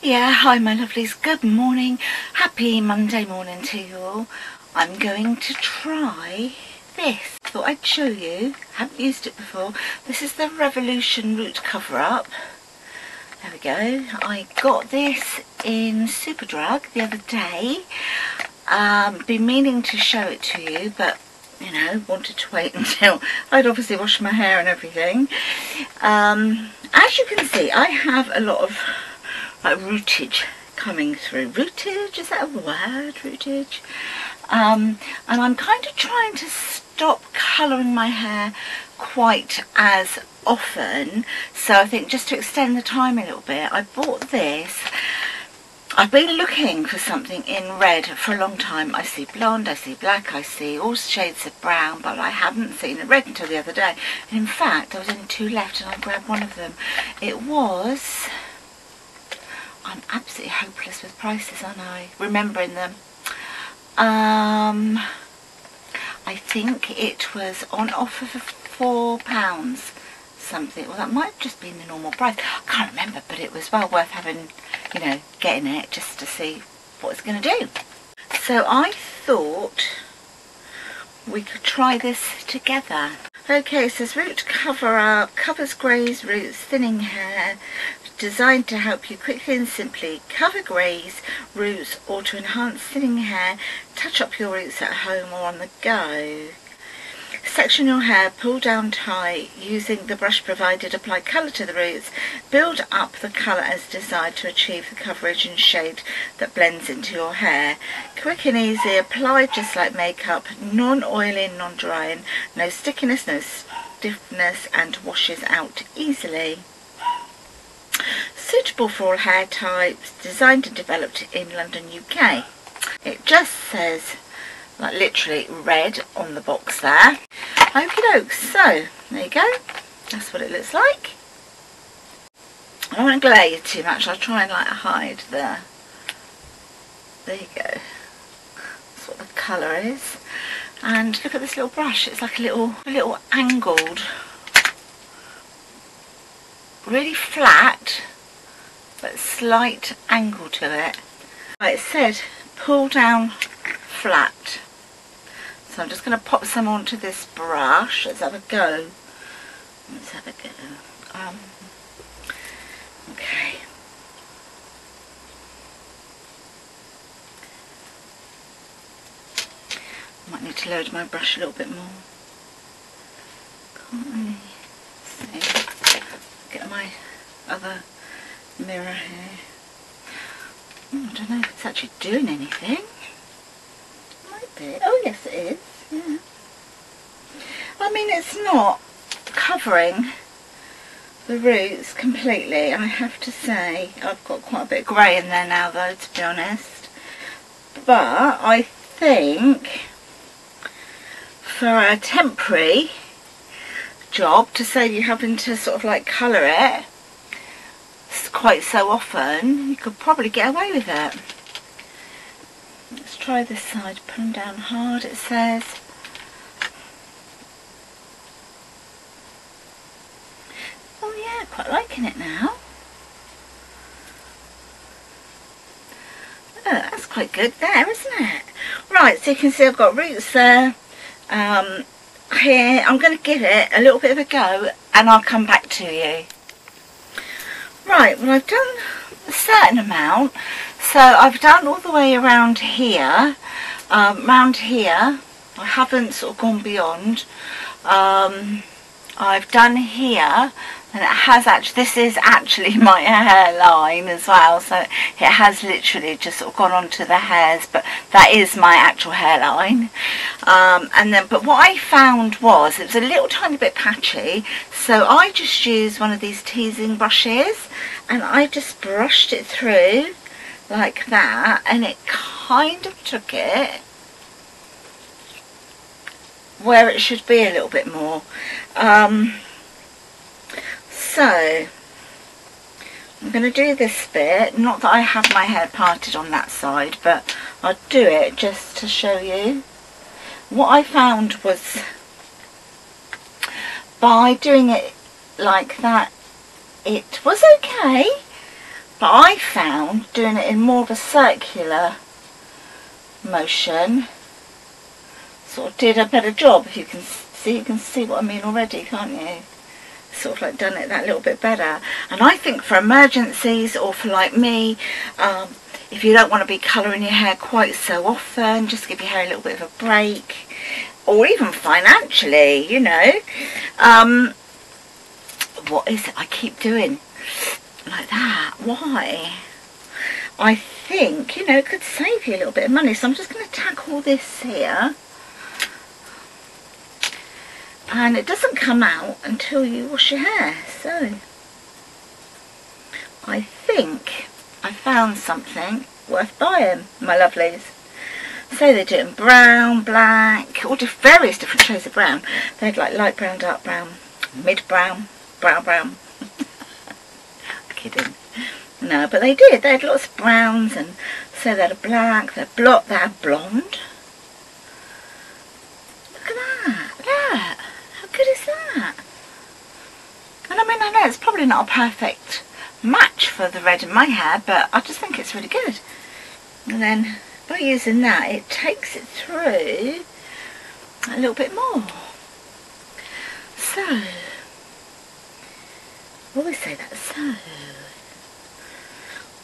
Yeah, hi my lovelies, good morning, happy Monday morning to you all. I'm going to try this. Thought I'd show you, haven't used it before. This is the Revolution Root Cover Up. There we go. I got this in Superdrug the other day. Been meaning to show it to you, but you know, wanted to wait until I'd obviously washed my hair and everything. As you can see, I have a lot of rootage coming through. Rootage, is that a word? Rootage? And I'm kind of trying to stop colouring my hair quite as often, so I think just to extend the time a little bit, I bought this. I've been looking for something in red for a long time. I see blonde, I see black, I see all shades of brown, but I haven't seen a red until the other day. And in fact, there was only two left and I grabbed one of them. It was... I'm absolutely hopeless with prices, aren't I? Remembering them. I think it was on offer for £4 something. Well, that might have just been the normal price. I can't remember, but it was well worth having, you know, getting it just to see what it's going to do. So I thought we could try this together. Okay, it says Root Cover Up, covers greys, roots, thinning hair, designed to help you quickly and simply cover greys, roots, or to enhance thinning hair. Touch up your roots at home or on the go. Section your hair, pull down tight, using the brush provided, apply colour to the roots, build up the colour as desired to achieve the coverage and shade that blends into your hair. Quick and easy, applied just like makeup, non-oiling, non-drying, no stickiness, no stiffness, and washes out easily. Suitable for all hair types, designed and developed in London, UK. It just says, like literally red on the box there. Okie doke, so there you go, that's what it looks like. I don't want to glare you too much, I'll try and like hide there you go, that's what the colour is. And look at this little brush, it's like a little angled, really flat but slight angle to it. Like it said, pull down flat. So I'm just going to pop some onto this brush. Let's have a go. Let's have a go. Okay. Might need to load my brush a little bit more. Can't really see. Get my other mirror here. Oh, I don't know if it's actually doing anything. Oh yes it is, yeah. I mean, it's not covering the roots completely, I have to say. I've got quite a bit of grey in there now though, to be honest. But I think for a temporary job, to save you having to sort of like colour it quite so often, you could probably get away with it. Let's try this side, put them down hard, it says. Oh yeah, quite liking it now. Oh, that's quite good there, isn't it? Right, so you can see I've got roots there. Here, I'm going to give it a little bit of a go and I'll come back to you. Right, well I've done a certain amount. So I've done all the way around here, I haven't sort of gone beyond. I've done here, and it has actually, this is actually my hairline as well, so it has literally just sort of gone onto the hairs, but that is my actual hairline. And then, but what I found was, it was a little tiny bit patchy, so I just used one of these teasing brushes, and I just brushed it through like that, and it kind of took it where it should be a little bit more. So I'm going to do this bit, not that I have my hair parted on that side, but I'll do it just to show you. What I found was, by doing it like that, it was okay, but I found doing it in more of a circular motion sort of did a better job. If you can see, what I mean already, can't you? Sort of like done it that little bit better. And I think for emergencies, or for like me, if you don't want to be colouring your hair quite so often, just give your hair a little bit of a break, or even financially, you know. What is it I keep doing like that? Why? I think, you know, it could save you a little bit of money. So I'm just going to tack all this here. And it doesn't come out until you wash your hair. So I think I found something worth buying, my lovelies. So they do it in brown, black, all various different shades of brown. They had like light brown, dark brown, mid brown, brown. Kidding. No, but they did. They had lots of browns, and so they had a black, they had blonde. Look at that. Look. How good is that? And I mean, I know it's probably not a perfect match for the red in my hair, but I just think it's really good. And then by using that, it takes it through a little bit more. So, I always say that. So, I'm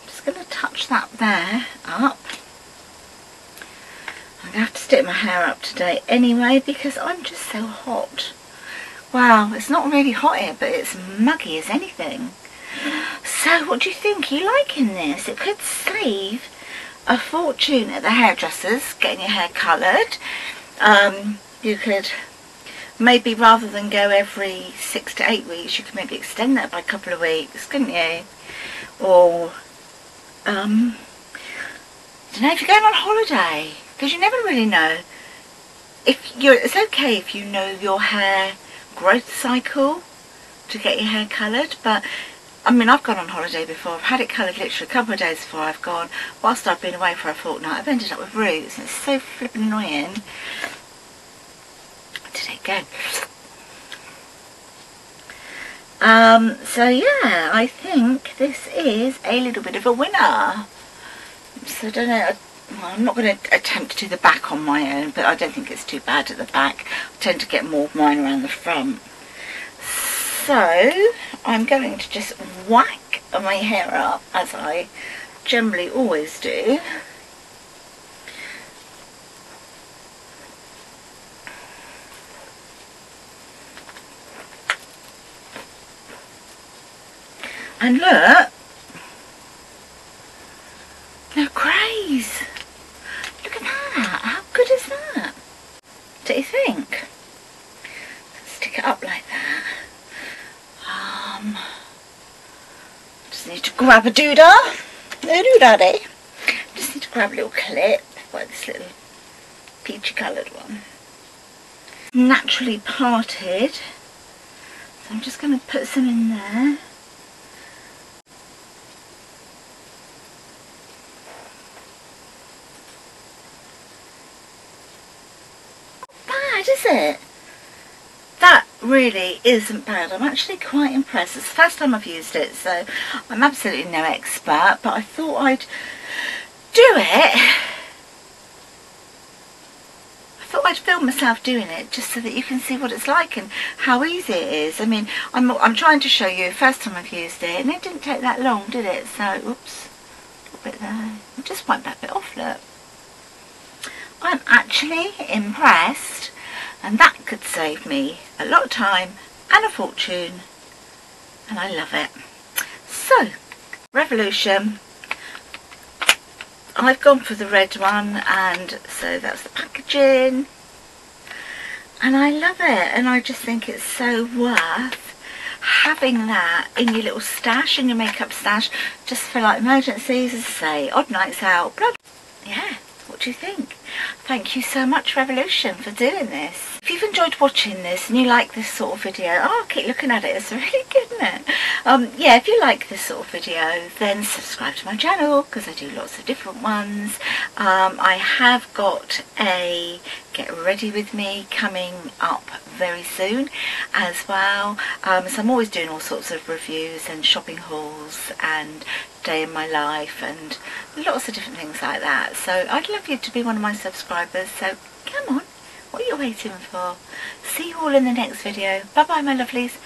just going to touch that there up. I'm going to have to stick my hair up today anyway, because I'm just so hot. Wow, it's not really hot here, but it's muggy as anything. So what do you think? Are you liking this? It could save a fortune at the hairdressers getting your hair coloured. You could maybe, rather than go every 6 to 8 weeks, you could maybe extend that by a couple of weeks, couldn't you? Or I don't know, if you're going on holiday, because you never really know. It's okay if you know your hair growth cycle to get your hair coloured, but I mean, I've gone on holiday before. I've had it coloured literally a couple of days before I've gone. Whilst I've been away for a fortnight, I've ended up with roots, and it's so flipping annoying. Where did it go? So yeah, I think this is a little bit of a winner. So I don't know, well, I'm not going to attempt to do the back on my own, but I don't think it's too bad at the back. I tend to get more of mine around the front. So I'm going to just whack my hair up, as I generally always do. And look, no greys. Look at that. How good is that? Do you think? Stick it up like that. Just need to grab a doodah. No doodaddy. Just need to grab a little clip, like this little peachy coloured one. Naturally parted. So I'm just going to put some in there. Is it? That really isn't bad. I'm actually quite impressed. It's the first time I've used it, so I'm absolutely no expert, but I thought I'd do it. I thought I'd film myself doing it just so that you can see what it's like and how easy it is. I mean, I'm trying to show you first time I've used it, and it didn't take that long, did it? So, oops, a little bit there. I'll just wipe that bit off, look. I'm actually impressed. And that could save me a lot of time and a fortune, and I love it. So, Revolution, I've gone for the red one, and so that's the packaging, and I love it, and I just think it's so worth having that in your little stash, in your makeup stash, just for like emergencies, as I say, odd nights out, blah. Yeah, what do you think? Thank you so much, Revolution, for doing this. If you've enjoyed watching this and you like this sort of video, I'll keep looking at it, it's really good, isn't it? Yeah, if you like this sort of video, then subscribe to my channel, because I do lots of different ones. I have got a get ready with me coming up very soon as well. So I'm always doing all sorts of reviews and shopping hauls and day in my life and lots of different things like that. So I'd love you to be one of my subscribers, so come on, what are you waiting for? See you all in the next video. Bye bye my lovelies.